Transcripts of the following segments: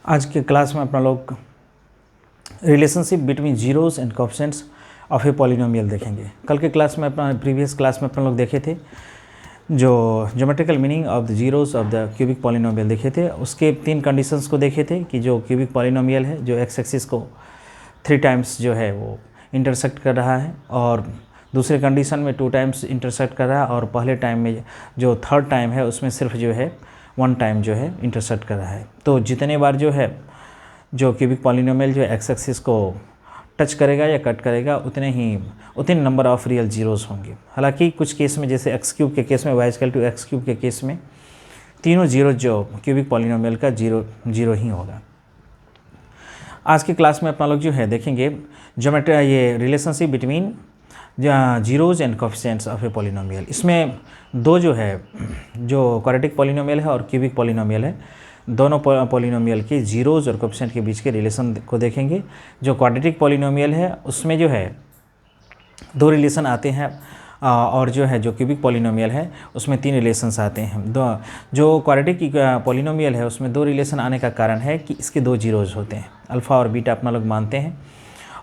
आज के क्लास में अपना लोग relationship between zeros and coefficients of a polynomial देखेंगे। कल के क्लास में प्रीवियस क्लास में अपन लोग देखे थे जो geometrical meaning of the zeros of the cubic polynomial देखे थे। उसके 3 कंडीशंस को देखे थे कि जो क्यूबिक पॉलिनोमियल है जो एक्स एक्सिस को 3 टाइम्स जो है वो इंटरसेक्ट कर रहा है और दूसरे कंडीशन में 2 टाइम्स इंटरसेक्ट कर रहा है और पहले टाइम में जो थर्ड टाइम है उसमें सिर्फ जो है 1 टाइम जो है इंटरसेक्ट कर रहा है। तो जितने बार जो है जो क्यूबिक पॉलिनोमियल जो एक्स एक्सिस को टच करेगा या कट करेगा उतने नंबर ऑफ रियल जीरोस होंगे। हालांकि कुछ केस में जैसे एक्स क्यूब के केस में y equal to x cube के केस में तीनों जीरो जो क्यूबिक पॉलिनोमियल का जीरो ही होगा। आज की क्लास में अपना लोग जो है देखेंगे ये relationship between zeros and coefficients of a polynomial. इसमें दो जो है जो क्वाड्रेटिक पॉलिनोमियल है और क्यूबिक पॉलिनोमियल है, दोनों पॉलिनोमियल के जीरोज और कोएफिशिएंट के बीच के रिलेशन को देखेंगे। जो क्वाड्रेटिक पॉलिनोमियल है उसमें जो है 2 रिलेशन आते हैं और जो है जो क्यूबिक पॉलिनोमियल है उसमें 3 रिलेशंस आते हैं। जो क्वाड्रेटिक पॉलिनोमियल है उसमें 2 रिलेशन आने का कारण है कि इसके 2 जीरोज होते हैं, अल्फ़ा और बीटा अपना लोग मानते हैं,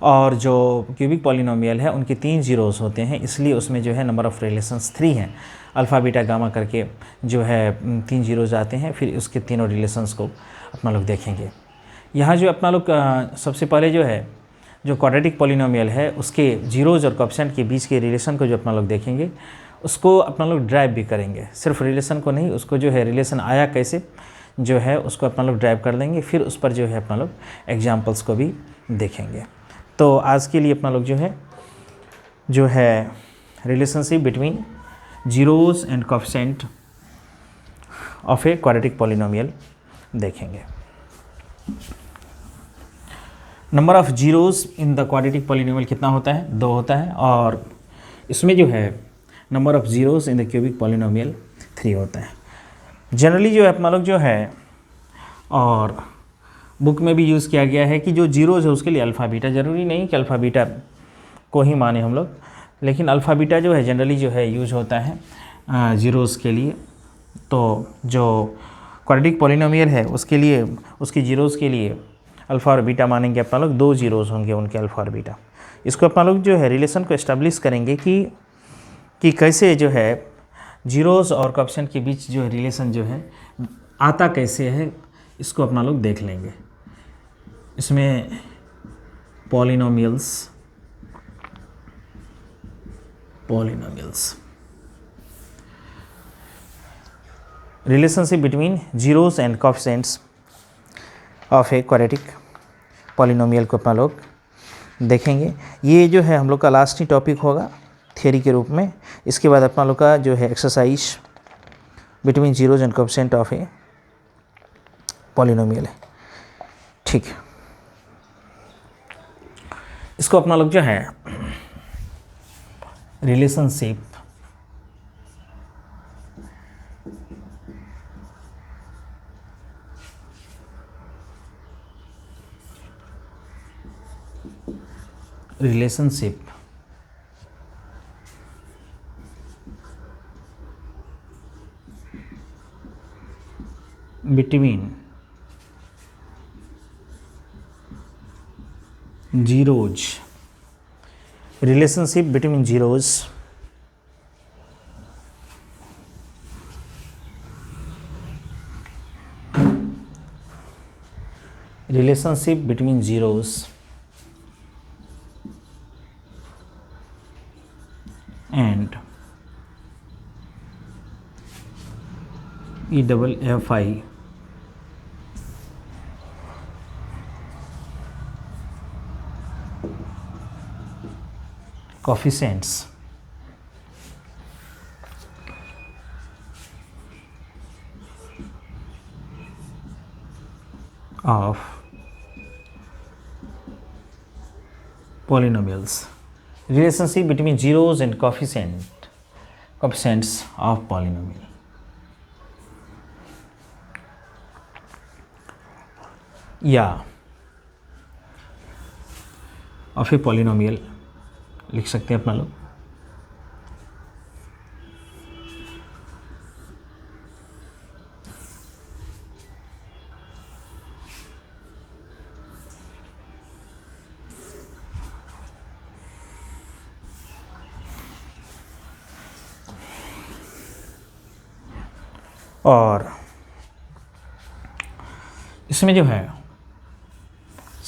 और जो क्यूबिक पॉलिनोमियल है उनके 3 जीरोस होते हैं, इसलिए उसमें जो है नंबर ऑफ़ रिलेशंस 3 हैं। अल्फ़ा बीटा गामा करके जो है 3 जीरोज आते हैं, फिर उसके तीनों रिलेशंस को अपना लोग देखेंगे। यहाँ जो अपना लोग सबसे पहले जो है जो क्वाड्रेटिक पॉलिनोमियल है उसके जीरोज और कोएफिशिएंट के बीच के रिलेशन को जो अपना लोग देखेंगे उसको अपना लोग ड्राइव भी करेंगे। सिर्फ रिलेशन को नहीं, उसको जो है रिलेशन आया कैसे जो है उसको अपना लोग ड्राइव कर देंगे, फिर उस पर जो है अपना लोग एग्जाम्पल्स को भी देखेंगे। तो आज के लिए अपना लोग जो है relationship between zeros and coefficient of a quadratic polynomial देखेंगे। Number of zeros in the quadratic polynomial कितना होता है? 2 होता है, और इसमें जो है number of zeros in the cubic polynomial 3 होता है। जनरली जो है अपना लोग जो है और बुक में भी यूज़ किया गया है कि जो जीरोज है उसके लिए अल्फ़ा बीटा, ज़रूरी नहीं कि अल्फ़ा बीटा को ही माने हम लोग, लेकिन अल्फ़ा बीटा जो है जनरली जो है यूज़ होता है जीरोज़ के लिए। तो जो क्वाड्रेटिक पॉलिनोमियल है उसके लिए उसकी जीरोज़ के लिए अल्फ़ा और बीटा मानेंगे अपना लोग, 2 जीरोज़ होंगे उनके अल्फ़ा और बीटा। इसको अपना लोग जो है रिलेशन को इस्टेब्लिश करेंगे कि कैसे जो है जीरोज़ और कोएफिशिएंट के बीच जो रिलेशन जो है आता कैसे है, इसको अपना लोग देख लेंगे। इसमें polynomials relationship between zeros and coefficients of a quadratic polynomial को अपना लोग देखेंगे। ये जो है हम लोग का लास्ट ही टॉपिक होगा थियरी के रूप में। इसके बाद अपना लोग का जो है exercise between zeros and coefficient of a polynomial है। ठीक है, इसको अपना लोग जो है relationship between zeros relationship between zeros and EFI coefficients of polynomials. Relationship between zeros and coefficients of polynomial. या ऑफ ए पॉलिनोमियल लिख सकते हैं अपना लोग। और इसमें जो है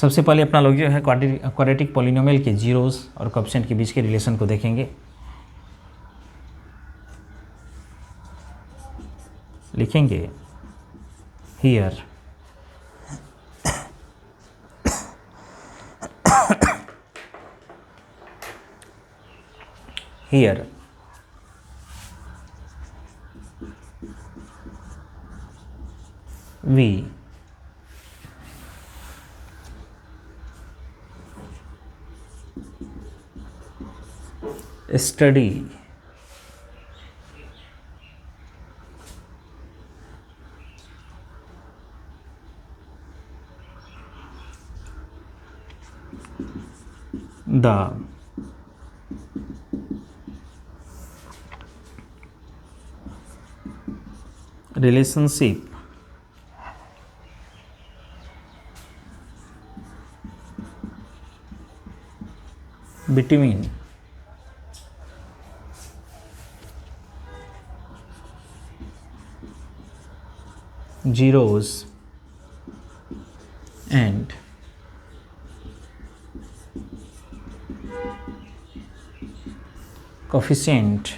सबसे पहले अपना लोग जो है क्वाड्रेटिक पॉलिनोमियल के जीरोस और कोएफिशिएंट के बीच के रिलेशन को देखेंगे। लिखेंगे here here we study the relationship between zeros and coefficient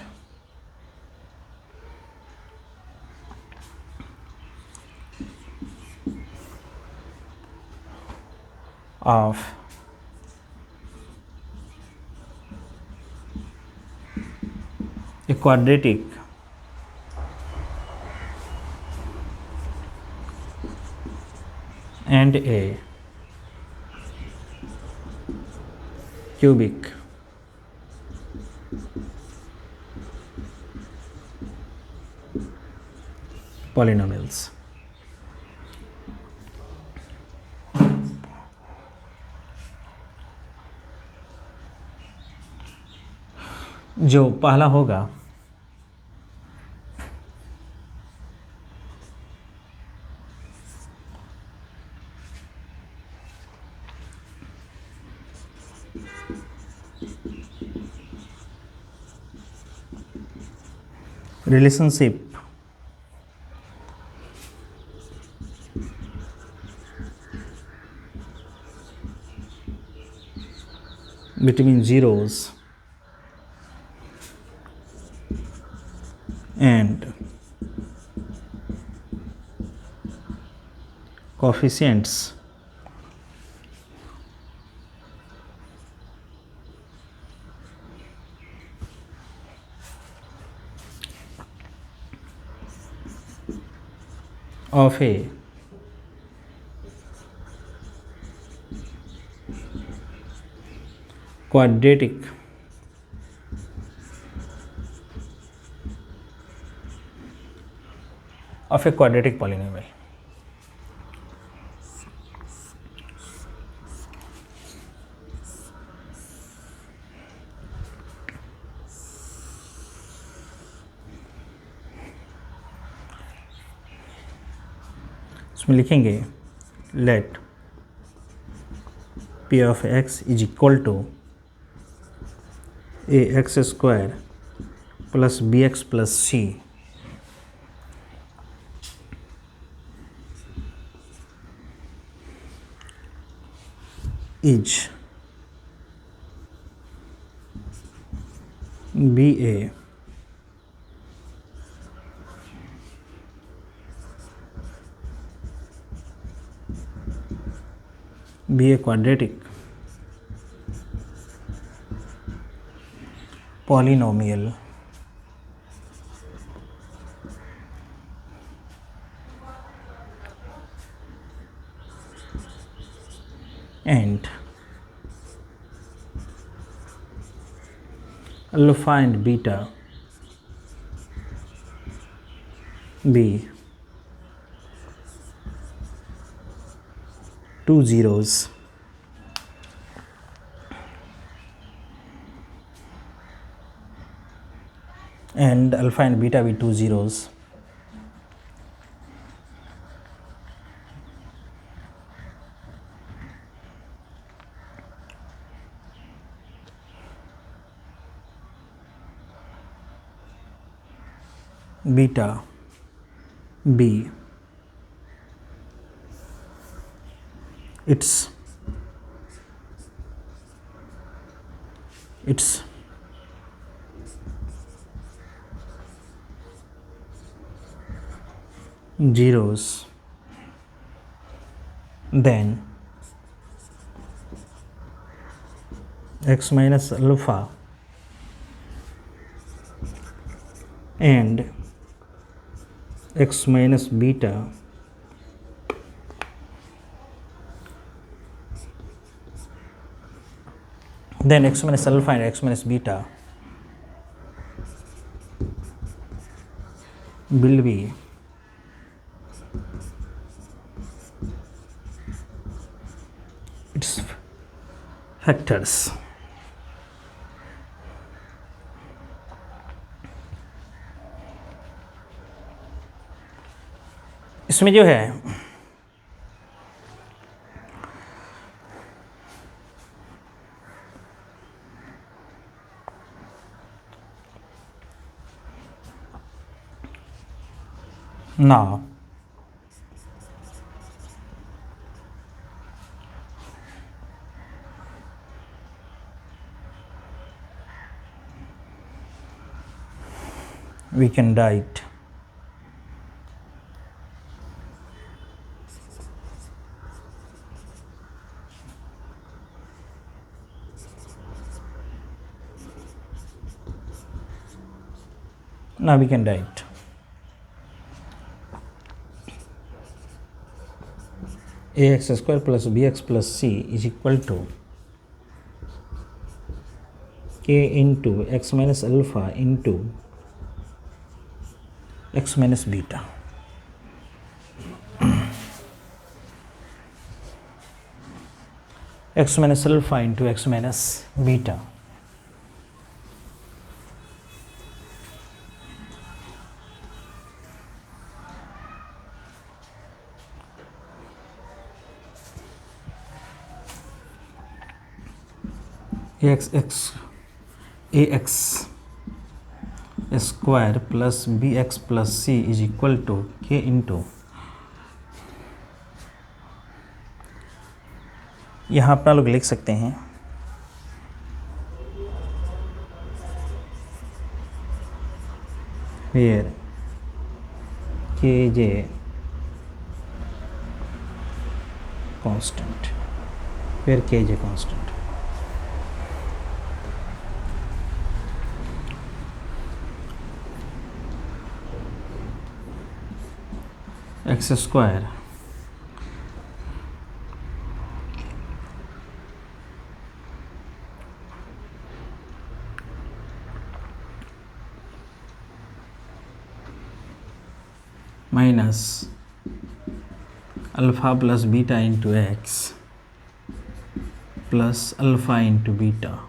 of a quadratic and a cubic polynomials। जो पहला होगा relationship between zeros and coefficients of a quadratic polynomial। इसमें लिखेंगे late p of x is equal to ax square plus bx plus c is be a quadratic polynomial and alpha and beta be two zeros and alpha and beta be two zeros beta B. It's zeros, then x minus alpha and x minus beta then x minus alpha and x minus beta will be its factors. इसमें जो है now we can write ax square plus bx plus c is equal to k into x minus alpha into x minus beta. x minus alpha into x minus beta. ax square plus bx plus c is equal to k into, यहाँ अपना लोग लिख सकते हैं where kj constant, where kj constant. x square minus alpha plus beta into x plus alpha into beta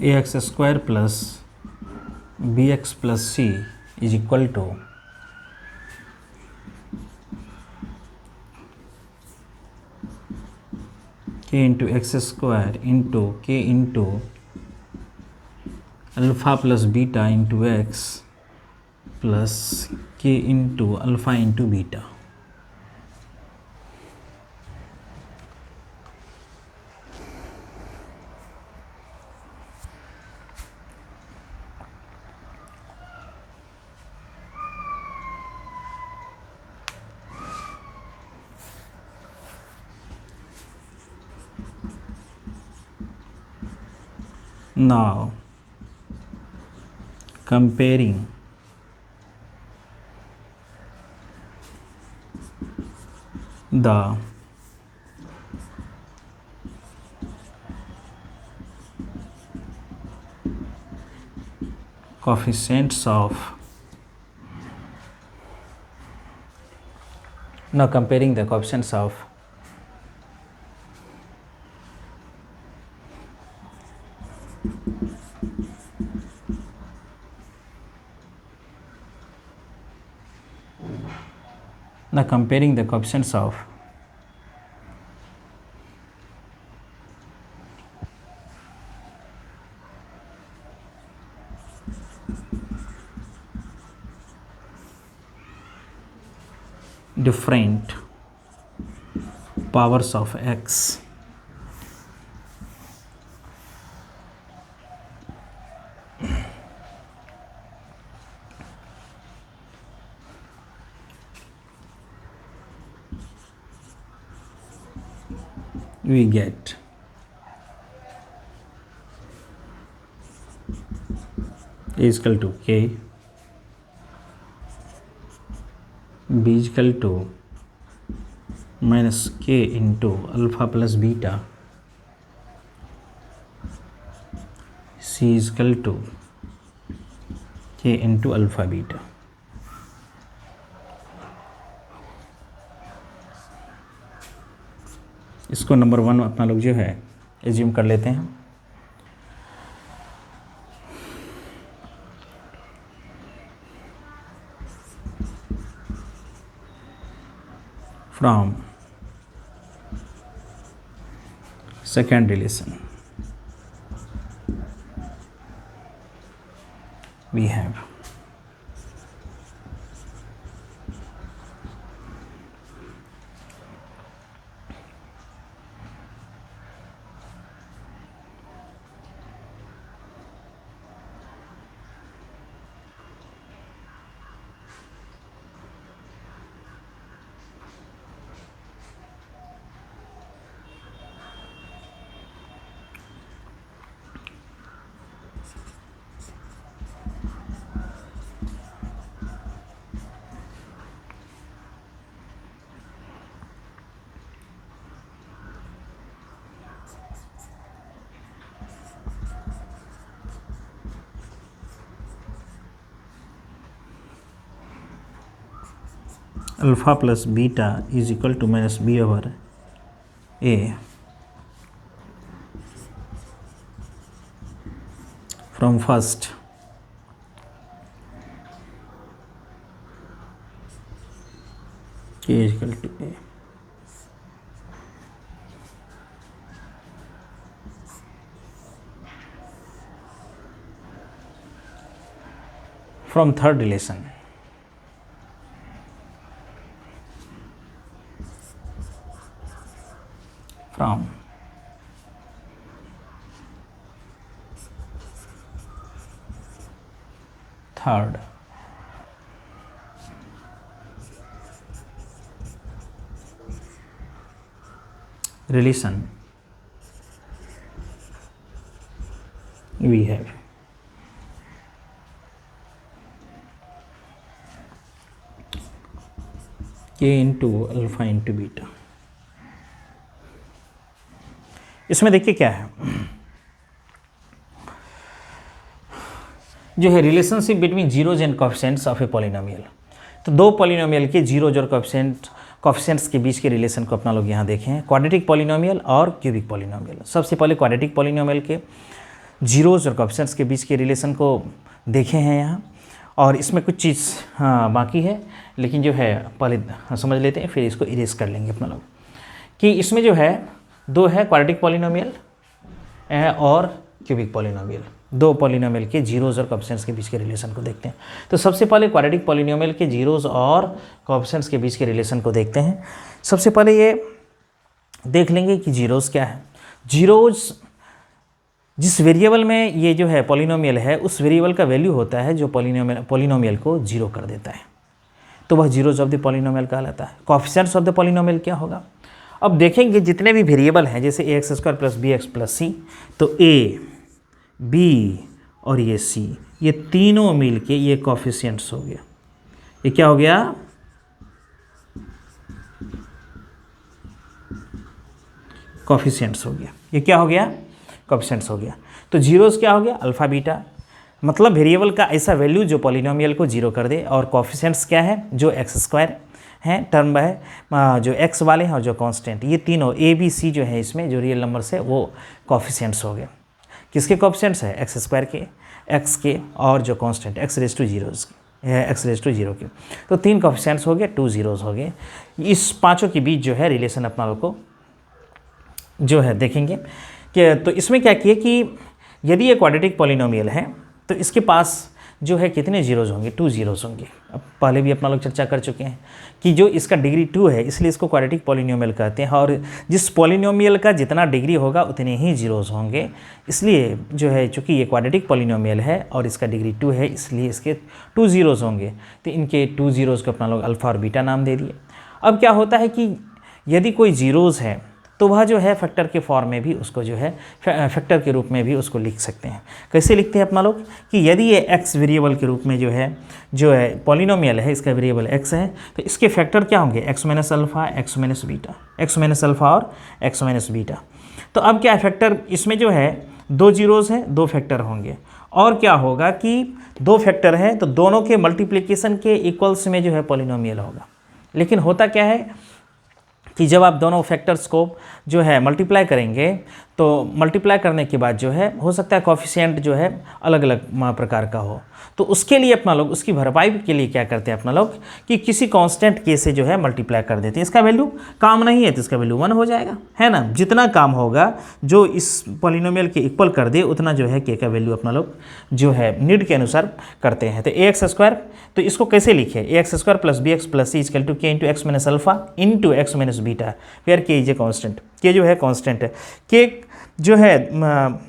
ax square plus bx plus c is equal to k into x square into k into alpha plus beta into x plus k into alpha into beta. Now comparing the coefficients of Now comparing the coefficients of different powers of x we get A is equal to k, B is equal to minus k into alpha plus beta, C is equal to k into alpha beta. इसको नंबर 1 अपना लोग जो है assume कर लेते हैं। From second relation we have alpha plus beta is equal to minus b over a from first k is equal to a from third relation from third relation we have k into alpha into beta। इसमें देखिए क्या है जो है relationship between zeros and coefficients of a polynomial. तो दो polynomial के zeros और कोएफिशिएंट्स के बीच के रिलेशन को अपना लोग यहाँ देखें, क्वाड्रेटिक पॉलिनोमियल और क्यूबिक पॉलिनोमियल। सबसे पहले क्वाड्रेटिक पॉलिनोमियल के जीरोज और कोएफिशिएंट्स के बीच के रिलेशन को देखे हैं यहाँ, और इसमें कुछ चीज़ बाकी है, लेकिन जो है पहले समझ लेते हैं, फिर इसको इरेज कर लेंगे अपना लोग। कि इसमें जो है दो है क्वाड्रेटिक पॉलिनोमियल और क्यूबिक पॉलिनोमियल। दो पॉलिनोमियल के जीरोज और कोएफिशिएंट्स के बीच के रिलेशन को देखते हैं। तो सबसे पहले क्वाड्रेटिक पॉलिनोमियल के जीरोज और कोएफिशिएंट्स के बीच के रिलेशन को देखते हैं। सबसे पहले ये देख लेंगे कि जीरोज क्या है। जीरोज जिस वेरिएबल में ये जो है पॉलिनोमियल है, उस वेरिएबल का वैल्यू होता है जो पॉलिनोमियल को जीरो कर देता है, तो वह जीरोज ऑफ द पॉलिनोमियल कहलाता है। कोएफिशिएंट्स ऑफ द पॉलिनोमियल क्या होगा, अब देखेंगे जितने भी वेरिएबल हैं, जैसे a x square plus b x plus c, तो ए बी और ये सी, ये तीनों मिल के ये कोएफिशिएंट्स हो गया। ये क्या हो गया, कोएफिशिएंट्स हो गया। ये क्या हो गया, कोएफिशिएंट्स हो गया। तो जीरोस क्या हो गया, अल्फ़ा बीटा, मतलब वेरिएबल का ऐसा वैल्यू जो पॉलिनोमियल को जीरो कर दे। और कोएफिशिएंट्स क्या है, जो एक्स स्क्वायर हैं, टर्म है जो एक्स वाले हैं और जो कांस्टेंट, ये तीनों ए बी सी जो है इसमें जो रियल नंबर्स है वो कोएफिशिएंट्स हो गए। किसके कोएफिशिएंट्स है, एक्स स्क्वायर के, एक्स के, और जो constant x raise to zeros. X raise to 0 cube. तो 3 कोफिशिएंट्स हो गए, 2 जीरोज़ हो गए। इस पांचों के बीच जो है रिलेशन अपना लोग को जो है देखेंगे कि तो इसमें क्या किए कि यदि ये क्वाड्रेटिक पॉलिनोमियल है तो इसके पास जो है कितने जीरोज़ होंगे, 2 जीरोज़ होंगे। अब पहले भी अपना लोग चर्चा कर चुके हैं कि जो इसका डिग्री 2 है इसलिए इसको क्वाड्रेटिक पॉलिनोमियल कहते हैं, और जिस पॉलिनोमियल का जितना डिग्री होगा उतने ही जीरोज़ होंगे। इसलिए जो है चूँकि ये क्वाड्रेटिक पॉलिनोमियल है और इसका डिग्री 2 है इसलिए इसके 2 जीरोज़ होंगे। तो इनके 2 जीरोज़ को अपना लोग अल्फ़ा और बीटा नाम दे दिए। अब क्या होता है कि यदि कोई जीरोज़ है तो वह जो है फैक्टर के फॉर्म में भी उसको जो है फैक्टर के रूप में भी उसको लिख सकते हैं। कैसे लिखते हैं अपना लोग कि यदि ये x वेरिएबल के रूप में जो है पॉलिनोमियल है, इसका वेरिएबल x है, तो इसके फैक्टर क्या होंगे, x minus alpha, x minus beta, x minus alpha और x माइनस बीटा। तो अब क्या फैक्टर इसमें जो है 2 जीरोज़ हैं, 2 फैक्टर होंगे। और क्या होगा कि 2 फैक्टर हैं तो दोनों के मल्टीप्लिकेशन के इक्वल्स में जो है पॉलिनोमियल होगा। लेकिन होता क्या है कि जब आप दोनों फैक्टर्स को जो है मल्टीप्लाई करेंगे तो मल्टीप्लाई करने के बाद जो है हो सकता है कोफिशिएंट जो है अलग अलग प्रकार का हो, तो उसके लिए अपना लोग उसकी भरपाई के लिए क्या करते हैं अपना लोग कि किसी कांस्टेंट के से जो है मल्टीप्लाई कर देते हैं। इसका वैल्यू काम नहीं है तो इसका वैल्यू 1 हो जाएगा, है ना। जितना काम होगा जो इस पॉलिनोमियल के इक्वल कर दे उतना जो है के का वैल्यू अपना लोग जो है नीड के अनुसार करते हैं। तो ax², तो इसको कैसे लिखे, ax² plus bx plus c equal to k into x minus alpha into x minus beta, where k is a constant. K जो है कॉन्स्टेंट है, के जो है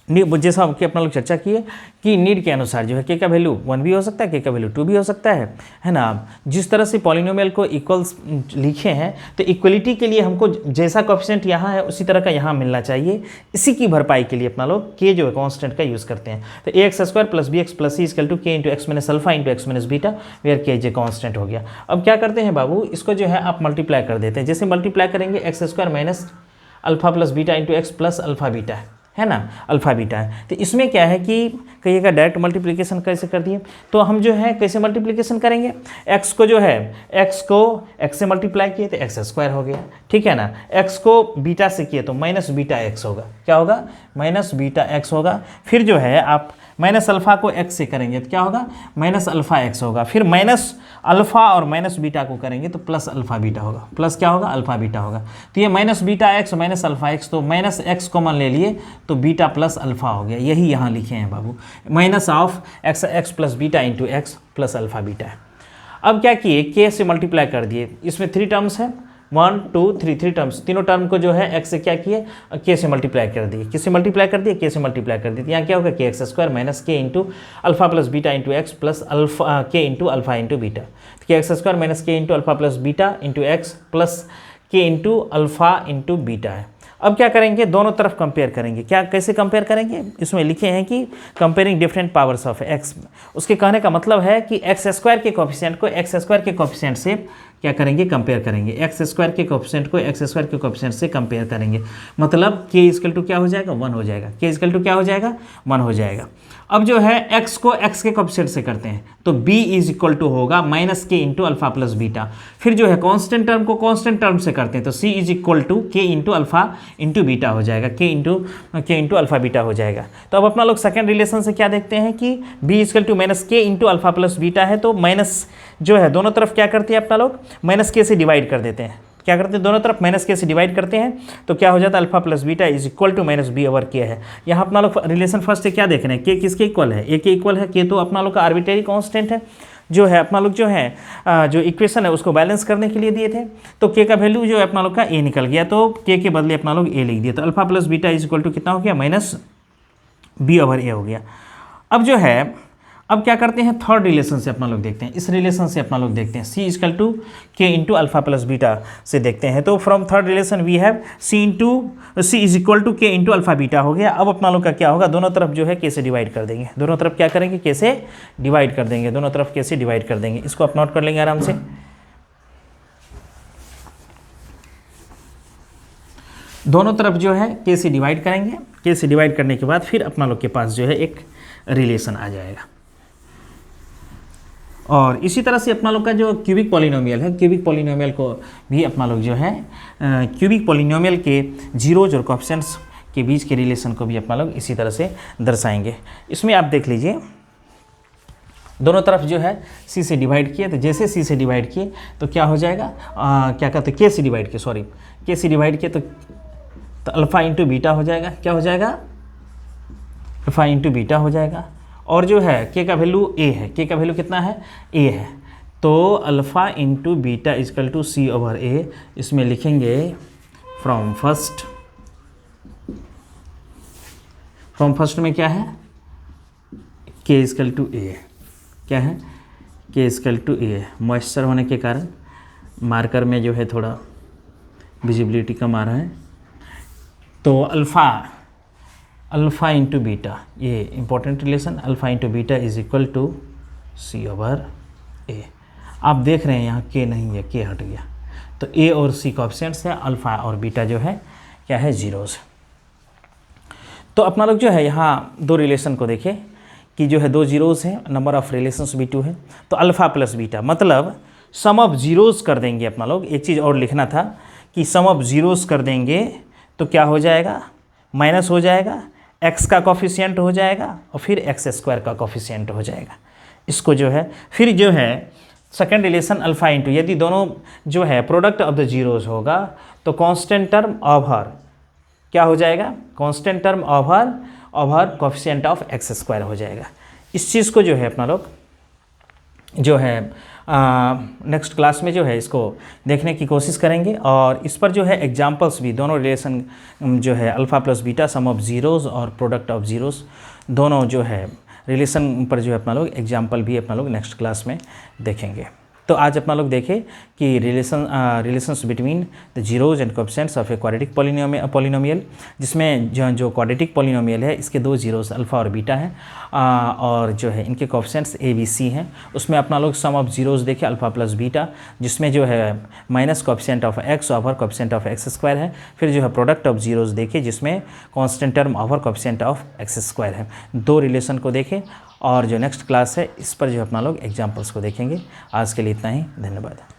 जैसा कि अपना लोग चर्चा किए कि नीड के अनुसार जो है के का वैल्यू 1 भी हो सकता है, के का वैल्यू 2 भी हो सकता है ना। जिस तरह से पॉलिनोमियल को इक्वल्स लिखे हैं तो इक्वलिटी के लिए हमको जैसा कोएफिशिएंट यहाँ है उसी तरह का यहाँ मिलना चाहिए। इसी की भरपाई के लिए अपना लोग के जो है कॉन्स्टेंट का यूज़ करते हैं। तो ax² plus bx plus c equal to k into x minus alpha into x minus beta, where k जे कॉन्स्टेंट हो गया। अब क्या करते हैं बाबू, इसको जो है आप मल्टीप्लाई कर देते हैं। जैसे मल्टीप्लाई करेंगे x² minus alpha plus beta into x plus alpha beta है ना, अल्फ़ा बीटा है। तो इसमें क्या है कि कहिएगा डायरेक्ट मल्टीप्लिकेशन कैसे कर दिए, तो हम जो है कैसे मल्टीप्लिकेशन करेंगे, x को जो है x को x से मल्टीप्लाई किए तो x² हो गया, ठीक है ना। x को बीटा से किए तो माइनस बीटा x होगा, क्या होगा, माइनस बीटा x होगा। फिर जो है आप माइनस अल्फ़ा को x से करेंगे तो क्या होगा, माइनस अल्फ़ा x होगा। फिर माइनस अल्फ़ा और माइनस बीटा को करेंगे तो प्लस अल्फ़ा बीटा होगा, प्लस क्या होगा, अल्फ़ा बीटा होगा। तो ये minus beta x minus alpha x, तो माइनस x कॉमन ले लिए तो बीटा प्लस अल्फ़ा हो गया। यही यहाँ लिखे हैं बाबू, minus of x plus beta into x plus alpha beta है। अब क्या किए, k से मल्टीप्लाई कर दिए। इसमें 3 टर्म्स है, 1 2 3 टर्म्स, तीनों टर्म को जो है x से क्या किए, k से मल्टीप्लाई कर दिए। किससे मल्टीप्लाई कर दिए, k से मल्टीप्लाई कर दिए। यहाँ क्या होगा, kx² minus k into alpha plus beta into x plus alpha k into alpha into beta. kx² minus k into alpha plus beta into x plus k into alpha into beta है। अब क्या करेंगे, दोनों तरफ compare करेंगे। क्या कैसे compare करेंगे, इसमें लिखे हैं कि comparing different powers of x। उसके कहने का मतलब है कि x² के कोफिशिएंट को x² के कोफिशिएंट से क्या करेंगे, कंपेयर करेंगे। x² के कोफिशिएंट को x² के कोफिशिएंट से कंपेयर करेंगे, मतलब k इक्वल टू क्या हो जाएगा, 1 हो जाएगा। k इक्वल टू क्या हो जाएगा, 1 हो जाएगा। अब जो है x को x के कोफिशिएंट से करते हैं तो b इज इक्वल टू होगा minus k into alpha plus beta. फिर जो है कांस्टेंट टर्म को कांस्टेंट टर्म से करते हैं तो c is equal to k into alpha into beta हो जाएगा, k इंटू अल्फ़ा बीटा हो जाएगा। तो अब अपना लोग सेकेंड रिलेशन से क्या देखते हैं कि b equal to minus k into alpha plus beta है, तो माइनस जो है दोनों तरफ क्या करते हैं अपना लोग, माइनस k से डिवाइड कर देते हैं। क्या करते हैं, दोनों तरफ माइनस k से डिवाइड करते हैं तो क्या हो जाता है, alpha plus beta is equal to minus b over k है। यहाँ अपना लोग रिलेशन फर्स्ट से क्या देख रहे हैं, k किसके इक्वल है, a के इक्वल है। k तो अपना लोग का आर्बिट्रेरी कांस्टेंट है, जो है अपना लोग जो है जो इक्वेशन है उसको बैलेंस करने के लिए दिए थे। तो k का वैल्यू जो है अपना लोग का a निकल गया, तो k के बदले अपना लोग a लिख दिया। तो alpha plus beta is equal to कितना हो गया, माइनस b ओवर a हो गया। अब जो है अब क्या करते हैं, थर्ड रिलेशन से अपना लोग देखते हैं। इस रिलेशन से अपना लोग देखते हैं c equal to k into alpha plus beta से देखते हैं। तो from third relation we have c is equal to k into alpha beta हो गया। अब अपना लोग का क्या होगा, दोनों तरफ जो है k से डिवाइड कर देंगे, दोनों तरफ क्या करेंगे, k से डिवाइड कर देंगे, दोनों तरफ k से डिवाइड कर देंगे। इसको आप नोट कर लेंगे आराम से। दोनों तरफ जो है k से डिवाइड करेंगे, k से डिवाइड करने के बाद फिर अपना लोग के पास जो है एक रिलेशन आ जाएगा। और इसी तरह से अपना लोग का जो क्यूबिक पॉलिनोमियल है, क्यूबिक पॉलिनोमियल को भी अपना लोग जो है क्यूबिक पॉलिनोमियल के जीरोज और कोएफिशिएंट्स के बीच के रिलेशन को भी अपना लोग इसी तरह से दर्शाएंगे। इसमें आप देख लीजिए दोनों तरफ जो है सी से डिवाइड किए, तो जैसे सी से डिवाइड किए तो क्या हो जाएगा, क्या कहते हैं, के से डिवाइड किए, सॉरी के से डिवाइड किए तो अल्फ़ा इंटू बीटा हो जाएगा, क्या हो जाएगा, अल्फ़ा इंटू बीटा हो जाएगा। और जो है के का वैल्यू ए है, के का वैल्यू कितना है, ए है, तो alpha into beta is equal to c over a, इसमें लिखेंगे फ्रॉम फर्स्ट में क्या है, के इजकल टू ए, क्या है, के इजकल टू ए। मॉइस्चर होने के कारण मार्कर में जो है थोड़ा विजिबिलिटी कम आ रहा है, तो अल्फ़ा इंटू बीटा, ये important relation, alpha into beta is equal to c over a. आप देख रहे हैं यहाँ के नहीं है, के हट गया, तो ए और सी कोएफिशिएंट्स है, अल्फ़ा और बीटा जो है क्या है, जीरोज़। तो अपना लोग जो है यहाँ दो रिलेशन को देखें कि जो है दो जीरोज़ हैं, नंबर ऑफ रिलेशंस भी 2 है, तो अल्फ़ा प्लस बीटा मतलब सम ऑफ जीरोज़ कर देंगे अपना लोग। एक चीज़ और लिखना था कि सम ऑफ जीरोज़ कर देंगे तो क्या हो जाएगा, माइनस हो जाएगा, x का कोफिशिएंट हो जाएगा और फिर x² का कोफिशिएंट हो जाएगा। इसको जो है फिर जो है सेकेंड रिलेशन अल्फ़ा इंटू, यदि दोनों जो है प्रोडक्ट ऑफ द जीरोज़ होगा तो कांस्टेंट टर्म ओवर क्या हो जाएगा, constant term over coefficient of x² हो जाएगा। इस चीज़ को जो है अपना लोग जो है नेक्स्ट क्लास में जो है इसको देखने की कोशिश करेंगे, और इस पर जो है एग्जांपल्स भी, दोनों रिलेशन जो है alpha plus beta, sum of zeros और प्रोडक्ट ऑफ जीरोज़, दोनों जो है रिलेशन पर जो है अपना लोग एग्जांपल भी अपना लोग नेक्स्ट क्लास में देखेंगे। तो आज अपना लोग देखें कि relations between the zeros and coefficients of a quadratic polynomial, जिसमें जो क्वाड्रेटिक पॉलिनोमियल है इसके दो जीरोज़ अल्फ़ा और बीटा हैं, और जो है इनके कोएफिशिएंट्स ए बी सी हैं। उसमें अपना लोग सम ऑफ जीरोज़ देखें अल्फ़ा प्लस बीटा, जिसमें जो है minus coefficient of x over coefficient of x² है। फिर जो है प्रोडक्ट ऑफ जीरोज़ देखें जिसमें constant term over coefficient of x² है। दो रिलेशन को देखें, और जो नेक्स्ट क्लास है इस पर जो अपना लोग एग्जाम्पल्स को देखेंगे। आज के लिए इतना ही, धन्यवाद।